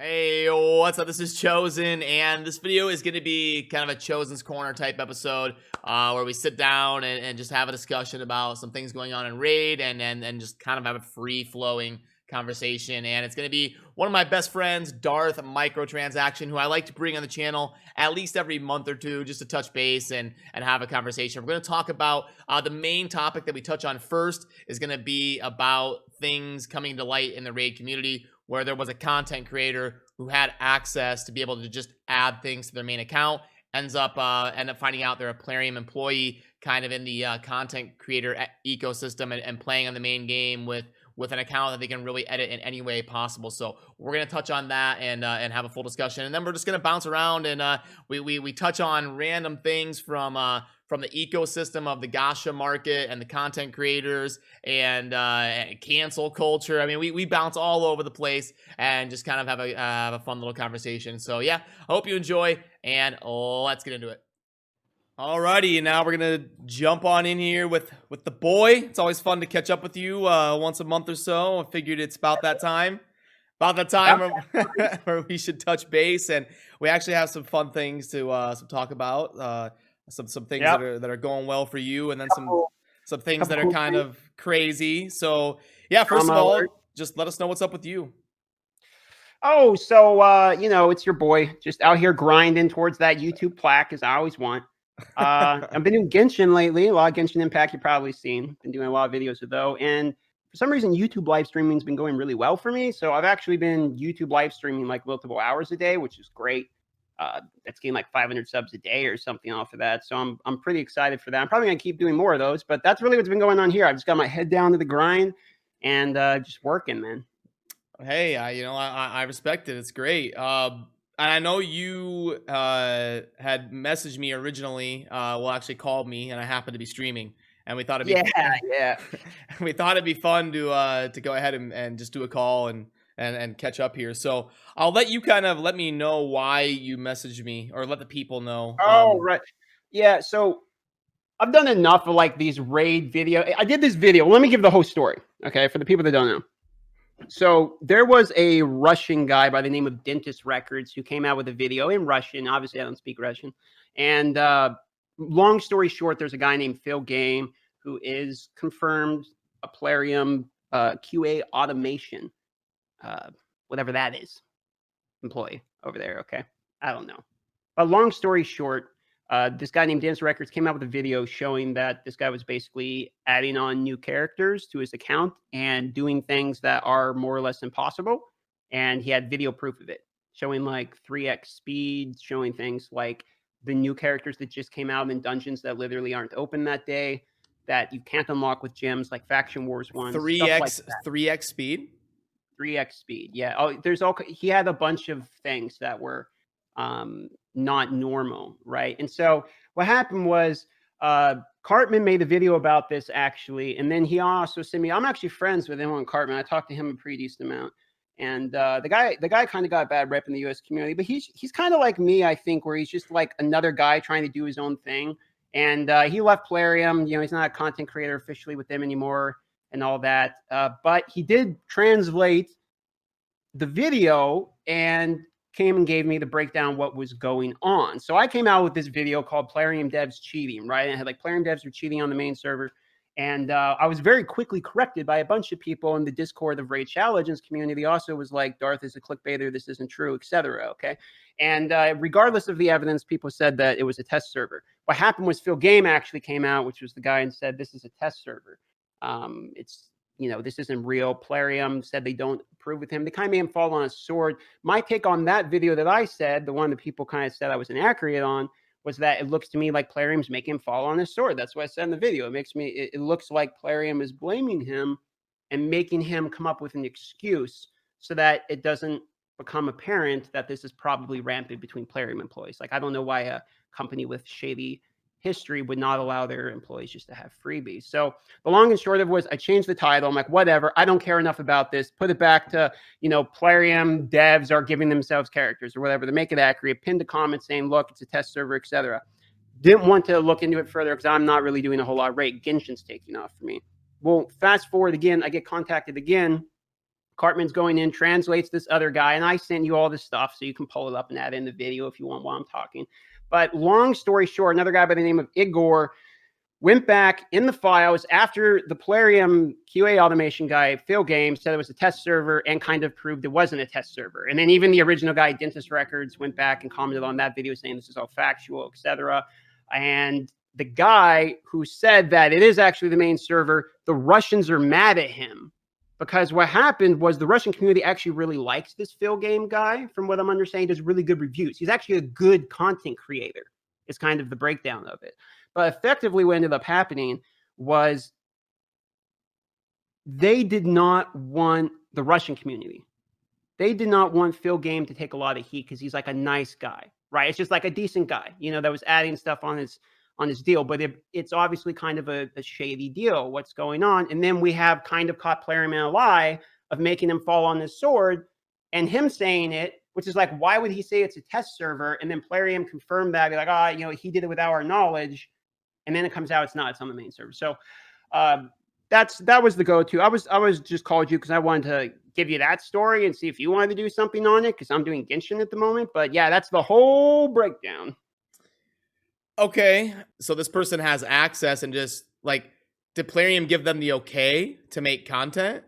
Hey, what's up? This is ChoseN, and this video is going to be kind of a ChoseN's Corner type episode where we sit down and just have a discussion about some things going on in Raid and just kind of have a free-flowing conversation. And it's going to be one of my best friends, Darth Microtransaction, who I like to bring on the channel at least every month or two just to touch base and have a conversation. We're going to talk about the main topic that we touch on first is going to be about things coming to light in the Raid community, where there was a content creator who had access to be able to just add things to their main account, end up finding out they're a Plarium employee kind of in the content creator ecosystem and playing on the main game with an account that they can really edit in any way possible. So we're going to touch on that and have a full discussion. And then we're just going to bounce around and we touch on random things from the ecosystem of the Gacha market and the content creators and cancel culture. I mean, we bounce all over the place and just kind of have a fun little conversation. So yeah, I hope you enjoy, and let's get into it. Alrighty, now we're gonna jump on in here with the boy. It's always fun to catch up with you once a month or so. I figured it's about that time where we should touch base, and we actually have some fun things to talk about. Some things that are going well for you, and then some things that are kind of crazy. So yeah, first of all, just let us know what's up with you. Oh, so you know, it's your boy just out here grinding towards that YouTube plaque as I always want. I've been doing Genshin lately, a lot of Genshin Impact you've probably seen. Been doing a lot of videos of though, and for some reason YouTube live streaming has been going really well for me. So I've actually been YouTube live streaming like multiple hours a day, which is great. That's getting like 500 subs a day or something off of that. So I'm pretty excited for that. I'm probably gonna keep doing more of those, but that's really what's been going on here. I've just got my head down to the grind and just working, man. Hey, I respect it. It's great. And I know you had messaged me originally. Well, actually called me, and I happened to be streaming, and we thought it'd be we thought it'd be fun to go ahead and just do a call and catch up here. So I'll let you kind of let me know why you messaged me, or let the people know. Oh, right. Yeah. So I've done enough of like these raid video. I did this video. Let me give the whole story. Okay. For the people that don't know. So there was a Russian guy by the name of Dentist Records who came out with a video in Russian. Obviously, I don't speak Russian. And long story short, there's a guy named Phil Game who is confirmed a Plarium QA automation, whatever that is, employee over there. Okay. I don't know. But long story short, this guy named Dentist Records came out with a video showing that this guy was basically adding on new characters to his account and doing things that are more or less impossible. And he had video proof of it, showing like 3x speed, showing things like the new characters that just came out in dungeons that literally aren't open that day, that you can't unlock with gems, like Faction Wars 1. 3x speed? 3x speed, yeah. Oh, he had a bunch of things that were not normal, right? And so what happened was Cartman made a video about this actually, and then he also sent me. I'm actually friends with him on Cartman. I talked to him a pretty decent amount, and the guy kind of got a bad rep in the U.S. community, but he's kind of like me, I think, where he's just like another guy trying to do his own thing. And he left Plarium. You know, he's not a content creator officially with them anymore, and all that. But he did translate the video and came and gave me the breakdown what was going on. So I came out with this video called Plarium Devs Cheating, right? And I had like Plarium Devs were cheating on the main server. And I was very quickly corrected by a bunch of people in the Discord of Raid Legends community. Also was like, Darth is a clickbaiter, this isn't true, etc. Okay. And regardless of the evidence, people said that it was a test server. What happened was Phil Game actually came out, which was the guy, and said, this is a test server. This isn't real. Plarium said they don't approve with him. They kind of made him fall on a sword. My take on that video that I said, the one that people kind of said I was inaccurate on, was that it looks to me like Plarium's making him fall on his sword. That's what I said in the video. It looks like Plarium is blaming him and making him come up with an excuse so that it doesn't become apparent that this is probably rampant between Plarium employees. Like, I don't know why a company with shady history would not allow their employees just to have freebies. So the long and short of it was I changed the title. I'm like, whatever, I don't care enough about this. Put it back to, Plarium devs are giving themselves characters or whatever to make it accurate. Pinned a comment saying, look, it's a test server, etc. Didn't want to look into it further because I'm not really doing a whole lot of raid. Genshin's taking off for me. Well, fast forward again, I get contacted again Cartman's going in, translates this other guy, and I sent you all this stuff so you can pull it up and add in the video if you want while I'm talking. But long story short, another guy by the name of Igor went back in the files after the Plarium QA automation guy, Phil Games, said it was a test server and kind of proved it wasn't a test server. And then even the original guy, Dentist Records, went back and commented on that video saying this is all factual, etc. And the guy who said that it is actually the main server, the Russians are mad at him because what happened was the Russian community actually really likes this Phil Game guy. From what I'm understanding, does really good reviews. He's actually a good content creator. It's kind of the breakdown of it. But effectively what ended up happening was they did not want the Russian community. They did not want Phil Game to take a lot of heat because he's like a nice guy, right? It's just like a decent guy, that was adding stuff on his deal. But it's obviously kind of a shady deal, what's going on. And then we have kind of caught Plarium in a lie of making him fall on his sword and him saying it, which is like, why would he say it's a test server? And then Plarium confirmed that, be like, he did it without our knowledge. And then it comes out it's not. It's on the main server. So that was the go-to. I was just called you because I wanted to give you that story and see if you wanted to do something on it because I'm doing Genshin at the moment. But yeah, that's the whole breakdown. Okay, so this person has access and just like, did Plarium give them the okay to make content?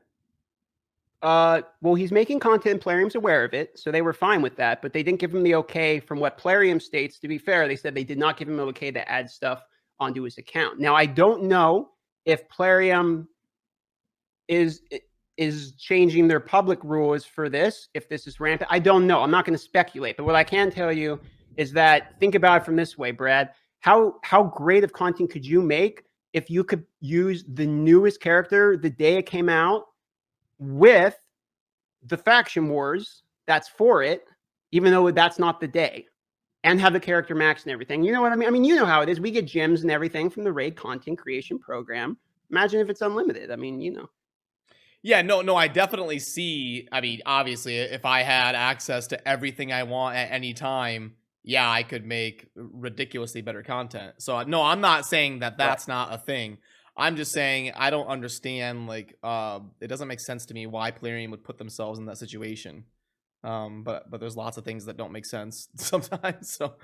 Well, he's making content and Plarium's aware of it, so they were fine with that, but they didn't give him the okay from what Plarium states. To be fair, they said they did not give him the okay to add stuff onto his account. Now, I don't know if Plarium is changing their public rules for this, if this is rampant. I don't know. I'm not going to speculate, but what I can tell you is that think about it from this way, Brad. How great of content could you make if you could use the newest character the day it came out with the faction wars that's for it, even though that's not the day, and have the character max and everything? You know what I mean? I mean, you know how it is. We get gems and everything from the raid content creation program. Imagine if it's unlimited. I mean, Yeah, no, I definitely see. I mean, obviously, if I had access to everything I want at any time, yeah, I could make ridiculously better content. So no, I'm not saying that that's not a thing. I'm just saying I don't understand, like, it doesn't make sense to me why Plarium would put themselves in that situation. But there's lots of things that don't make sense sometimes. So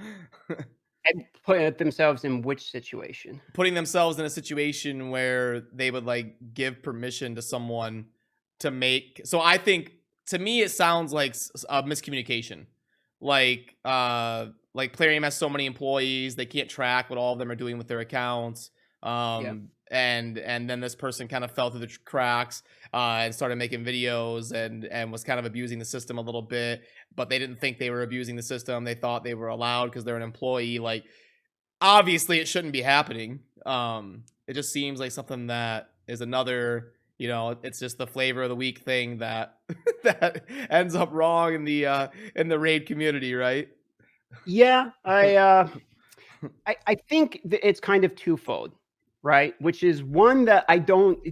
and put themselves in which situation? Putting themselves in a situation where they would like give permission to someone to make. So I think, to me, it sounds like a miscommunication. Like Plarium has so many employees, they can't track what all of them are doing with their accounts. And then this person kind of fell through the cracks and started making videos and was kind of abusing the system a little bit, but they didn't think they were abusing the system. They thought they were allowed because they're an employee. Like, obviously it shouldn't be happening. It just seems like something that is another, it's just the flavor of the week thing that that ends up wrong in the raid community, right? Yeah, I think it's kind of twofold, right? Which is one that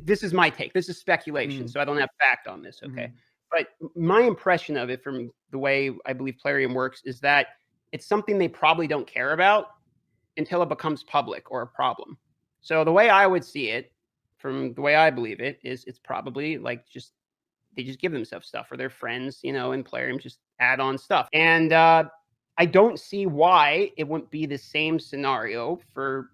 this is my take. This is speculation, so I don't have fact on this, okay? But my impression of it from the way I believe Plarium works is that it's something they probably don't care about until it becomes public or a problem. So the way I would see it, from the way I believe it, is it's probably like they just give themselves stuff, or their friends, and Plarium just add on stuff. And I don't see why it wouldn't be the same scenario for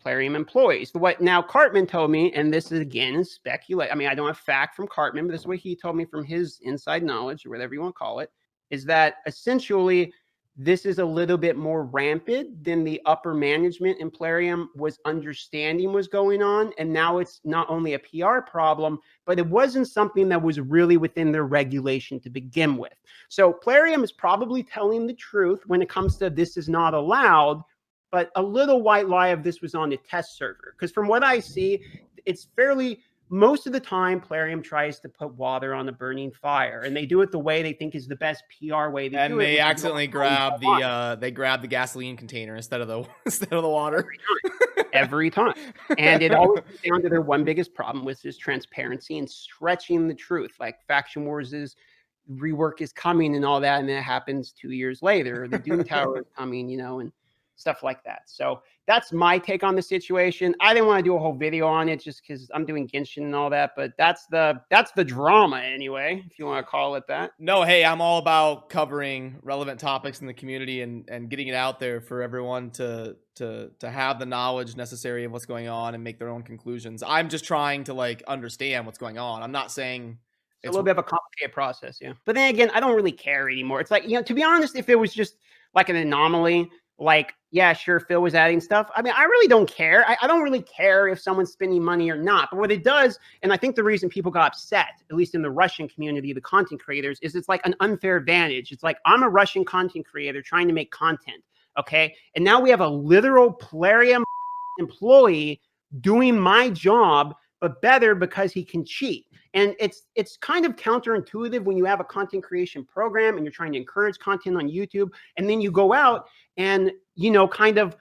Plarium employees. What now Cartman told me, and this is again speculate. I mean, I don't have fact from Cartman, but this is what he told me from his inside knowledge, or whatever you want to call it, is that essentially this is a little bit more rampant than the upper management in Plarium was understanding was going on. And now it's not only a PR problem, but it wasn't something that was really within their regulation to begin with. So Plarium is probably telling the truth when it comes to this is not allowed, but a little white lie of this was on the test server. Because from what I see, it's most of the time, Plarium tries to put water on a burning fire, and they do it the way they think is the best PR way to do it. And they accidentally grab the gasoline container instead of the water every time. And it always comes down to their one biggest problem, which is transparency and stretching the truth. Like Faction Wars rework is coming and all that, and then it happens 2 years later. The Doom Tower is coming, and stuff like that. So that's my take on the situation. I didn't want to do a whole video on it just because I'm doing Genshin and all that, but that's the drama anyway, if you want to call it that. No, hey, I'm all about covering relevant topics in the community and getting it out there for everyone to have the knowledge necessary of what's going on and make their own conclusions. I'm just trying to like understand what's going on. I'm not saying It's a little bit of a complicated process, yeah. But then again, I don't really care anymore. It's like, to be honest, if it was just like an anomaly, like, yeah, sure, Phil was adding stuff. I mean, I really don't care. I don't really care if someone's spending money or not. But what it does, and I think the reason people got upset, at least in the Russian community, the content creators, is it's like an unfair advantage. It's like, I'm a Russian content creator trying to make content, okay? And now we have a literal Plarium employee doing my job, but better because he can cheat. And it's kind of counterintuitive when you have a content creation program and you're trying to encourage content on YouTube, and then you go out and, kind of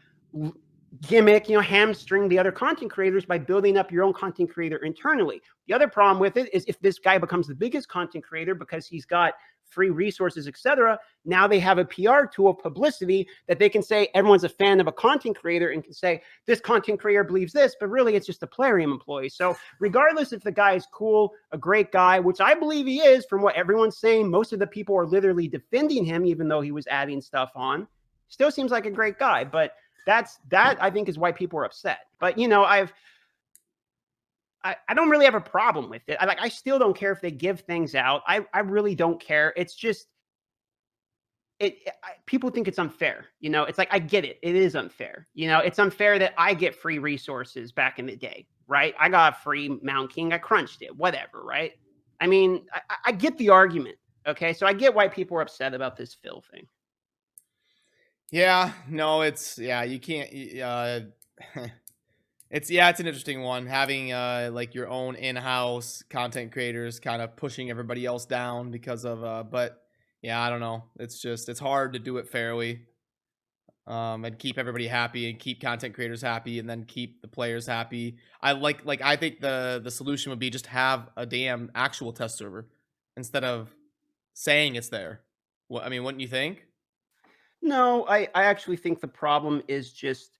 gimmick, hamstring the other content creators by building up your own content creator internally. The other problem with it is if this guy becomes the biggest content creator because he's got free resources, etc., now they have a PR tool, publicity, that they can say everyone's a fan of a content creator and can say this content creator believes this, but really it's just a Plarium employee. So regardless if the guy is cool, a great guy, which I believe he is from what everyone's saying, most of the people are literally defending him even though he was adding stuff on, still seems like a great guy. But that I think is why people are upset. But I don't really have a problem with it. I still don't care if they give things out. I really don't care. It's just people think it's unfair. It's like, I get it. It is unfair. It's unfair that I get free resources back in the day, right? I got free Mount King. I crunched it, whatever, right? I mean, I get the argument. Okay, so I get why people are upset about this Phil thing. Yeah, no, you can't. It's an interesting one, having like your own in-house content creators kind of pushing everybody else down because of but yeah, I don't know. It's hard to do it fairly. And keep everybody happy and keep content creators happy and then keep the players happy. I think the solution would be just have a damn actual test server instead of saying it's there. I mean, wouldn't you think? No, I actually think the problem is just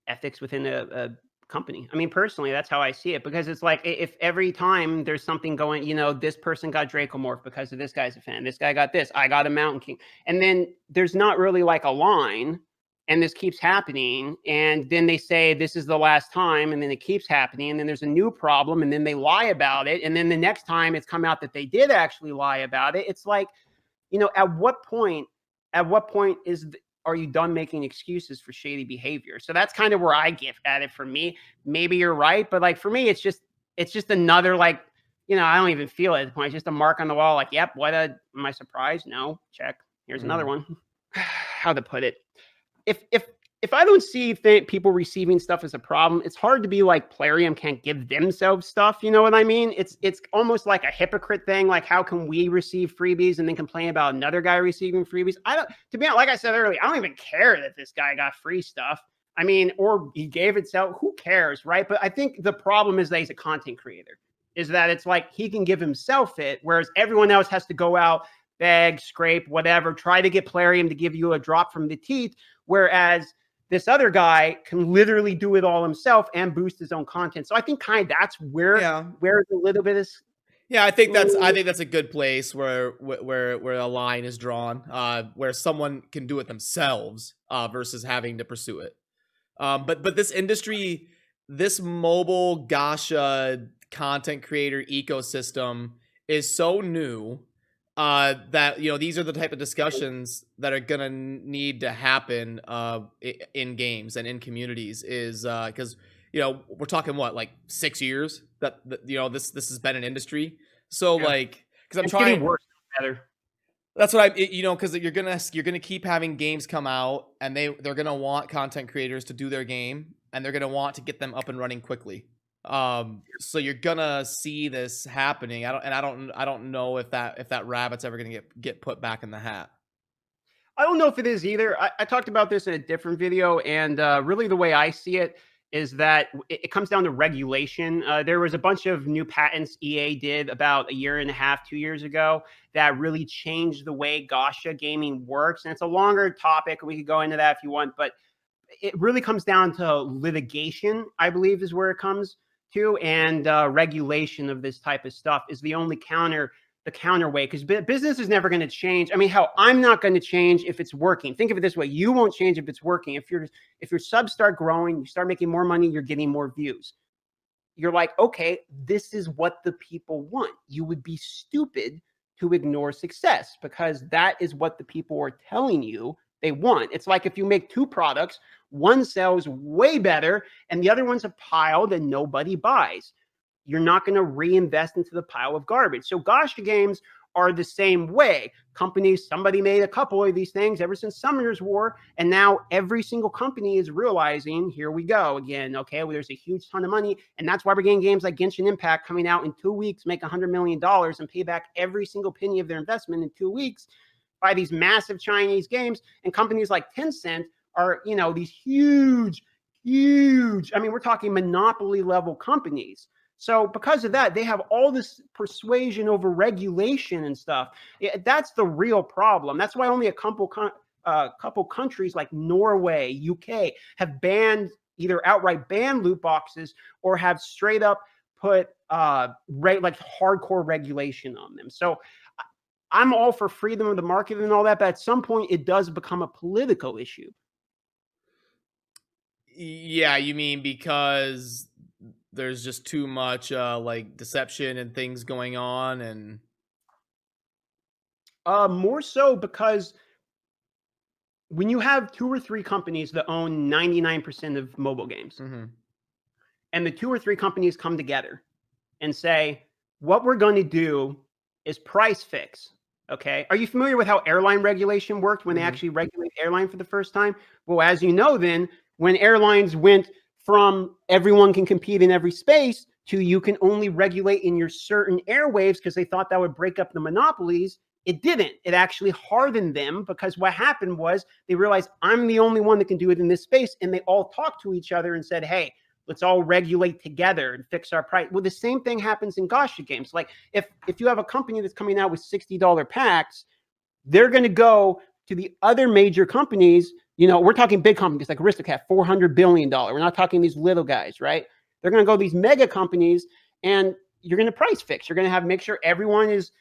ethics within a company. I mean, personally, that's how I see it, because it's like, if every time there's something going, this person got Dracomorph because of this guy's a fan, this guy got this, I got a Mountain King, and then there's not really like a line, and this keeps happening, and then they say this is the last time, and then it keeps happening, and then there's a new problem, and then they lie about it, and then the next time it's come out that they did actually lie about it. It's like, at what point are you done making excuses for shady behavior? So that's kind of where I get at it. For me, maybe you're right, but like for me, it's just another, like, I don't even feel it at the point. It's just a mark on the wall. Like, yep, am I surprised? No, check. Here's another one. How to put it? If I don't see people receiving stuff as a problem, it's hard to be like Plarium can't give themselves stuff. You know what I mean? It's almost like a hypocrite thing. Like, how can we receive freebies and then complain about another guy receiving freebies? To be honest, like I said earlier, I don't even care that this guy got free stuff. I mean, or he gave it out. Who cares, right? But I think the problem is that he's a content creator. Is that it's like he can give himself it, whereas everyone else has to go out, beg, scrape, whatever, try to get Plarium to give you a drop from the teeth. Whereas this other guy can literally do it all himself and boost his own content. So I think that's where a little bit is. Yeah, I think that's a good place where a line is drawn, where someone can do it themselves versus having to pursue it. But this industry, this mobile Gacha content creator ecosystem is so new that these are the type of discussions that are gonna need to happen in games and in communities, is because we're talking what, like 6 years that this has been an industry. So like, because I'm trying worse better. That's what because you're gonna keep having games come out, and they're gonna want content creators to do their game, and they're gonna want to get them up and running quickly. So you're gonna see this happening. I don't know if that rabbit's ever gonna get put back in the hat. I don't know if it is either. I talked about this in a different video, and really the way I see it is that it comes down to regulation. There was a bunch of new patents EA did about 1.5 to 2 years ago that really changed the way Gacha gaming works. And it's a longer topic. We could go into that if you want, but it really comes down to litigation, I believe, is where it comes to, and regulation of this type of stuff is the only counterweight, because business is never going to change. I mean, hell, I'm not going to change if it's working. Think of it this way: you won't change if it's working. If your subs start growing, you start making more money, you're getting more views. You're like, okay, this is what the people want. You would be stupid to ignore success, because that is what the people are telling you they want. It's like if you make two products, one sells way better and the other one's a pile that nobody buys. You're not going to reinvest into the pile of garbage. So Gacha games are the same way. Companies, somebody made a couple of these things ever since Summoner's War, and now every single company is realizing, here we go again. Okay, well, there's a huge ton of money, and that's why we're getting games like Genshin Impact coming out in 2 weeks, make $100 million, and pay back every single penny of their investment in 2 weeks by these massive Chinese games. And companies like Tencent are, these huge, I mean, we're talking monopoly level companies. So because of that, they have all this persuasion over regulation and stuff. That's the real problem. That's why only a couple countries like Norway, UK have banned, either outright banned loot boxes or have straight up put like hardcore regulation on them. So I'm all for freedom of the market and all that, but at some point it does become a political issue. Yeah, you mean because there's just too much like deception and things going on, and more so because when you have 2 or 3 companies that own 99% of mobile games, and the 2 or 3 companies come together and say, what we're going to do is price fix. Okay. Are you familiar with how airline regulation worked when they actually regulated airline for the first time? Well, as you know, then when airlines went from everyone can compete in every space to you can only regulate in your certain airwaves because they thought that would break up the monopolies, it didn't. It actually hardened them, because what happened was they realized, I'm the only one that can do it in this space. And they all talked to each other and said, hey, let's all regulate together and fix our price. Well, the same thing happens in Gacha games. Like if you have a company that's coming out with $60 packs, they're going to go to the other major companies. We're talking big companies like Aristocrat, $400 billion. We're not talking these little guys, right? They're going to go to these mega companies, and you're going to price fix. You're going to make sure everyone is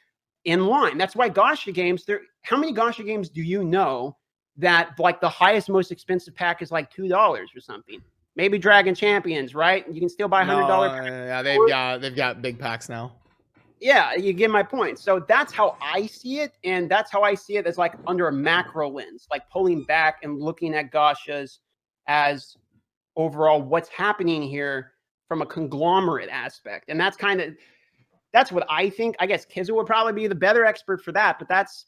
in line. That's why Gacha games, how many Gacha games do you know that like the highest, most expensive pack is like $2 or something? Maybe Dragon Champions, right? You can still buy $100 packs. Yeah, they've got big packs now. Yeah, you get my point. So that's how I see it, and that's how I see it as like under a macro lens, like pulling back and looking at Gachas as overall what's happening here from a conglomerate aspect. And that's what I think. I guess Kiza would probably be the better expert for that, but that's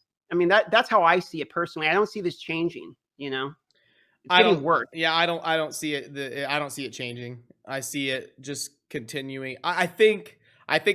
how I see it personally. I don't see this changing, It's getting worse. Yeah, I don't see it. I don't see it changing. I see it just continuing. I think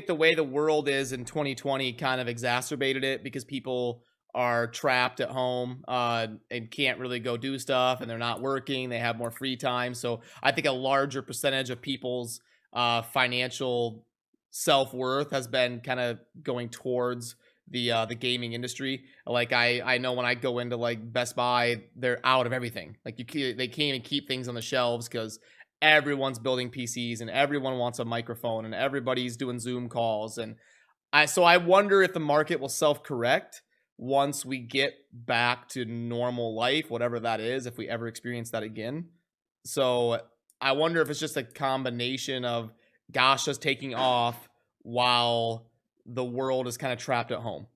the way the world is in 2020 kind of exacerbated it, because people are trapped at home and can't really go do stuff, and they're not working. They have more free time. So I think a larger percentage of people's financial self-worth has been kind of going towards the gaming industry. Like I know when I go into like Best Buy, they're out of everything. Like they can't even keep things on the shelves because everyone's building PCs and everyone wants a microphone and everybody's doing Zoom calls. And I wonder if the market will self-correct once we get back to normal life, whatever that is, if we ever experience that again. So I wonder if it's just a combination of Gasha's taking off while the world is kind of trapped at home.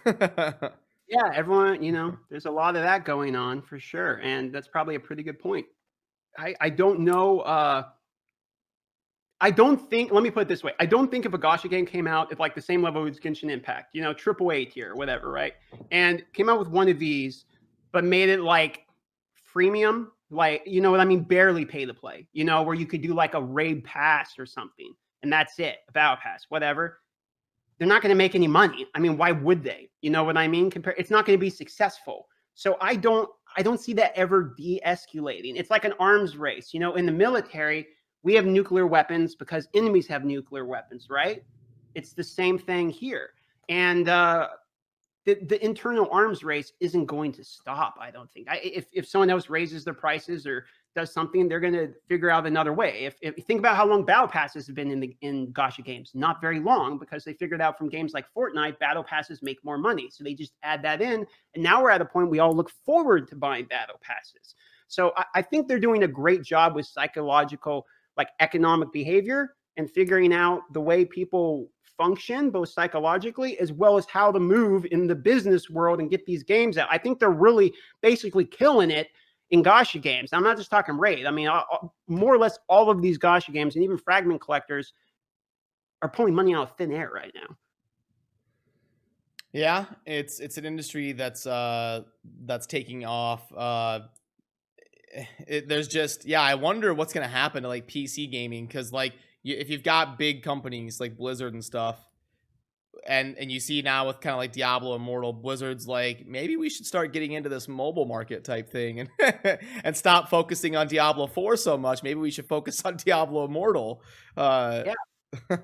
Yeah, everyone, there's a lot of that going on for sure. And that's probably a pretty good point. I don't know. Let me put it this way. I don't think if a Gacha game came out at like the same level as Genshin Impact, AAA tier, whatever, right? And came out with one of these, but made it like freemium, like, you know what I mean? Barely pay to play, where you could do like a raid pass or something. And that's it, a battle pass, whatever. They're not going to make any money. I mean, why would they? You know what I mean? It's not going to be successful. So I don't see that ever de-escalating. It's like an arms race. In the military, we have nuclear weapons because enemies have nuclear weapons, right? It's the same thing here. And the internal arms race isn't going to stop, I don't think. If someone else raises their prices or does something, they're going to figure out another way. If you think about how long battle passes have been in Gacha games, not very long, because they figured out from games like Fortnite, battle passes make more money. So they just add that in. And now we're at a point we all look forward to buying battle passes. So I think they're doing a great job with psychological, like economic behavior and figuring out the way people function, both psychologically as well as how to move in the business world and get these games out. I think they're really basically killing it in Gacha games. I'm not just talking Raid. I mean, more or less all of these Gacha games and even fragment collectors are pulling money out of thin air right now. Yeah, it's an industry that's taking off. There's just, yeah, I wonder what's gonna happen to like PC gaming, because like if you've got big companies like Blizzard and stuff, and you see now with kind of like Diablo Immortal, Blizzard's like, maybe we should start getting into this mobile market type thing and and stop focusing on Diablo 4 so much. Maybe we should focus on Diablo Immortal. Yeah. And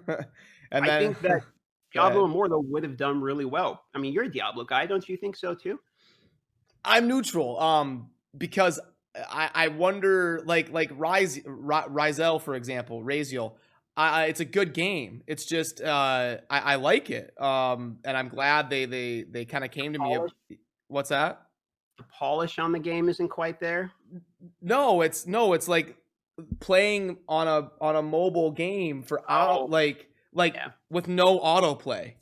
I then think that Diablo Immortal would have done really well. I mean, you're a Diablo guy, don't you think so too? I'm neutral, because I wonder, like Rizel, for example, Raziel. It's a good game. It's just I like it, and I'm glad they kind of came to me. What's that? The polish on the game isn't quite there. No, it's like playing on a mobile game for with no autoplay.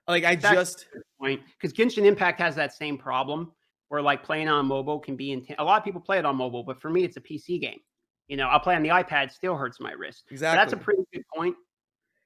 Like That's a good point, because Genshin Impact has that same problem where like playing on mobile can be intense. A lot of people play it on mobile, but for me, it's a PC game. You know, I'll play on the iPad, still hurts my wrist. Exactly. So that's a pretty good point.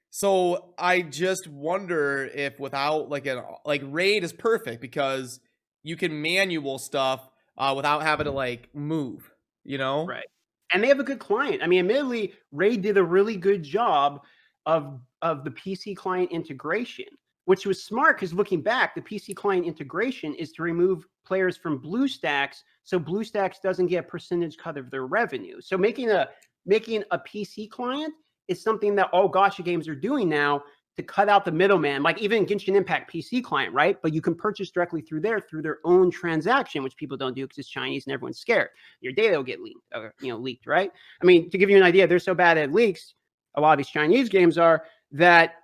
So I just wonder if without like Raid is perfect because you can manual stuff without having to like move, you know? Right. And they have a good client. I mean, admittedly, Raid did a really good job of the PC client integration, which was smart because looking back, the PC client integration is to remove players from BlueStacks, so BlueStacks doesn't get a percentage cut of their revenue. So making a PC client is something that all Gacha games are doing now to cut out the middleman. Like even Genshin Impact PC client, right? But you can purchase directly through their own transaction, which people don't do because it's Chinese and everyone's scared. Your data will get leaked, leaked, right? I mean, to give you an idea, they're so bad at leaks. A lot of these Chinese games are that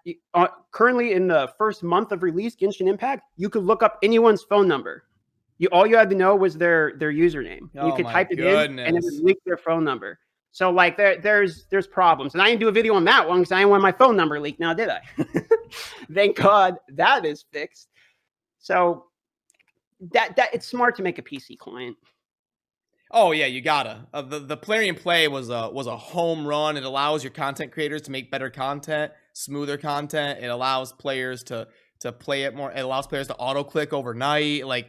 currently in the first month of release, Genshin Impact, you could look up anyone's phone number. All you had to know was their username. You could type it in and it would leak their phone number. So like there's problems. And I didn't do a video on that one because I didn't want my phone number leaked now, did I? Thank God that is fixed. So that it's smart to make a PC client. Oh yeah, you gotta. The PlariumPlay was a home run. It allows your content creators to make better content, smoother content. It allows players to play it more. It allows players to auto click overnight. Like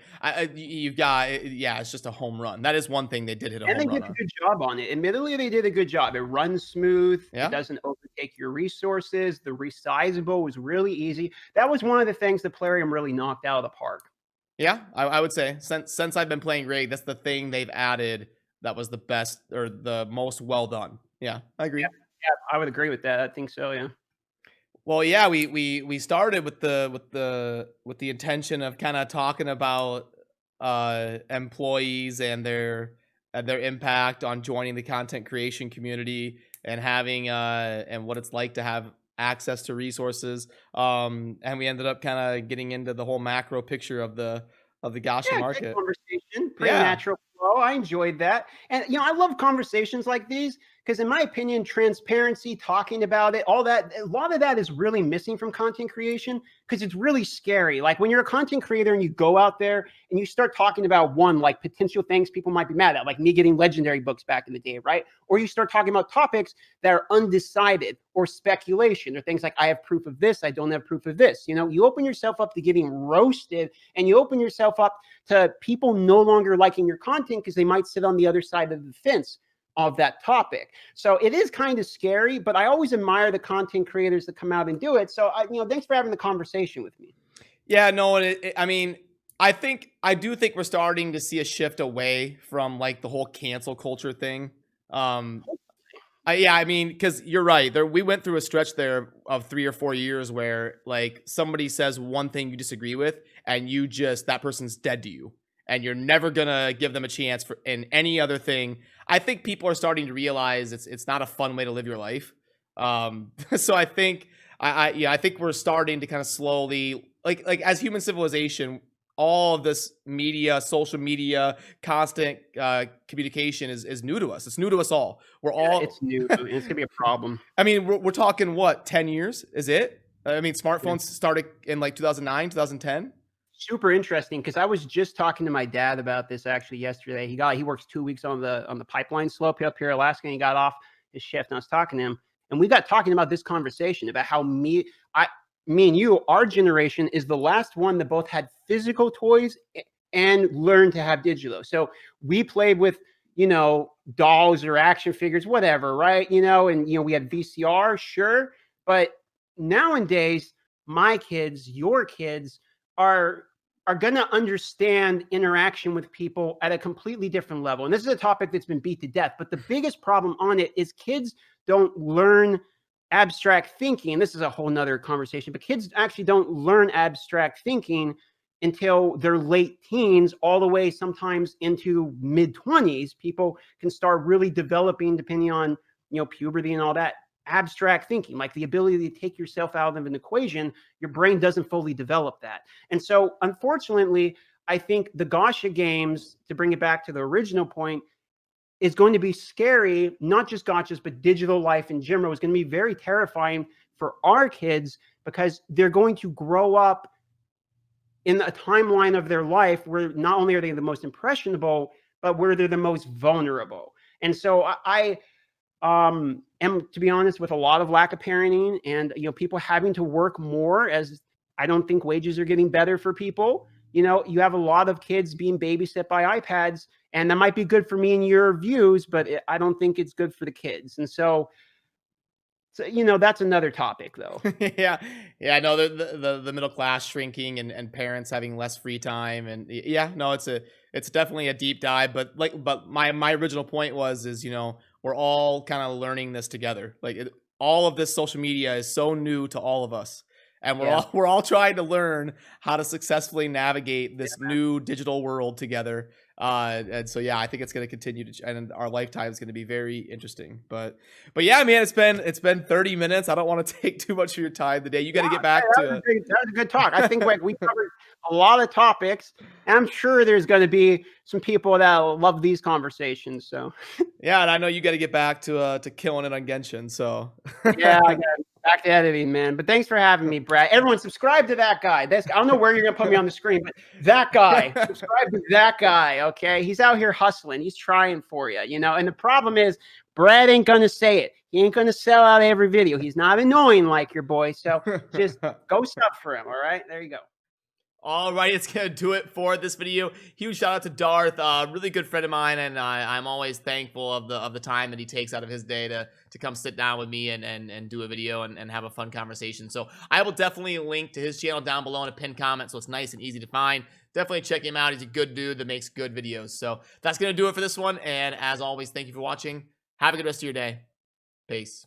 you've got, yeah, it's just a home run. That is one thing they did hit a home run on. And they did a good job on it. Admittedly, they did a good job. It runs smooth. Yeah. It doesn't overtake your resources. The resizable was really easy. That was one of the things that Plarium really knocked out of the park. Yeah, I would say since I've been playing Raid, that's the thing they've added that was the best or the most well done. Yeah, I agree. Yeah, I would agree with that. I think so. Yeah. Well, yeah, we started with the intention of kind of talking about employees and their impact on joining the content creation community and having and what it's like to have access to resources. And we ended up kind of getting into the whole macro picture of the Gacha market. Good conversation, pretty natural flow. I enjoyed that, and I love conversations like these. Because in my opinion, transparency, talking about it, all that, a lot of that is really missing from content creation because it's really scary. Like when you're a content creator and you go out there and you start talking about like potential things people might be mad at, like me getting legendary books back in the day, right? Or you start talking about topics that are undecided or speculation or things like I have proof of this, I don't have proof of this. You open yourself up to getting roasted and you open yourself up to people no longer liking your content because they might sit on the other side of the fence of that topic. So it is kind of scary, but I always admire the content creators that come out and do it. So thanks for having the conversation with me. Yeah, no, I mean, I do think we're starting to see a shift away from like the whole cancel culture thing. I mean, because you're right. We went through a stretch there of 3 or 4 years where like somebody says one thing you disagree with, and that person's dead to you. and you're never gonna give them a chance for in any other thing. I think people are starting to realize it's not a fun way to live your life. So I think I think we're starting to kind of slowly, like as human civilization, all of this media, social media, constant communication is new to us. It's new to us all. We're Yeah, all it's new. And it's gonna be a problem. I mean, we're talking what, 10 years? Is it? I mean, Yeah. smartphones started in like 2009, 2010. Super interesting because I was just talking to my dad about this actually yesterday. He works 2 weeks on the pipeline slope up here in Alaska, and he got off his shift. And I was talking to him, and we got talking about this conversation about how me and you, our generation is the last one that both had physical toys and learned to have digital. So we played with, dolls or action figures, whatever, right? And we had VCR, sure, but nowadays, my kids, your kids are going to understand interaction with people at a completely different level. And this is a topic that's been beat to death, but the biggest problem on it is kids don't learn abstract thinking. And this is a whole nother conversation, but kids actually don't learn abstract thinking until their late teens, all the way sometimes into mid 20s. People can start really developing, depending on, puberty and all that, abstract thinking, like the ability to take yourself out of an equation. Your brain doesn't fully develop that. And so unfortunately, I think the Gacha games, to bring it back to the original point, is going to be scary. Not just gachas, but digital life in general is going to be very terrifying for our kids, because they're going to grow up in a timeline of their life where not only are they the most impressionable, but where they're the most vulnerable. And so I am, to be honest, with a lot of lack of parenting and people having to work more, as I don't think wages are getting better for people. You have a lot of kids being babysit by iPads, and that might be good for me and your views, but I don't think it's good for the kids. And so that's another topic, though. Yeah, yeah. No, the middle class shrinking, and parents having less free time, and yeah, no, it's definitely a deep dive. But my original point is we're all kind of learning this together. All of this social media is so new to all of us, and Yeah. we're all trying to learn how to successfully navigate this new digital world together. And so yeah, I think it's going to continue and our lifetime is going to be very interesting. But yeah, man, it's been 30 minutes. I don't want to take too much of your time today. You got to get back to that was a good talk. I think we covered a lot of topics, and I'm sure there's going to be some people that love these conversations. So yeah, and I know you got to get back to killing it on Genshin. So yeah, I got back to editing, man. But thanks for having me, Brad. Everyone, subscribe to that guy. I don't know where you're gonna put me on the screen, but that guy, subscribe to that guy. Okay, he's out here hustling. He's trying for you, And the problem is, Brad ain't gonna say it. He ain't gonna sell out every video. He's not annoying like your boy. So just go sub for him. All right, there you go. All right, it's gonna do it for this video. Huge shout out to Darth, really good friend of mine, and I'm always thankful of the time that he takes out of his day to come sit down with me and do a video and have a fun conversation. So I will definitely link to his channel down below in a pinned comment, so it's nice and easy to find. Definitely check him out. He's a good dude that makes good videos. So that's gonna do it for this one. And as always, thank you for watching. Have a good rest of your day. Peace.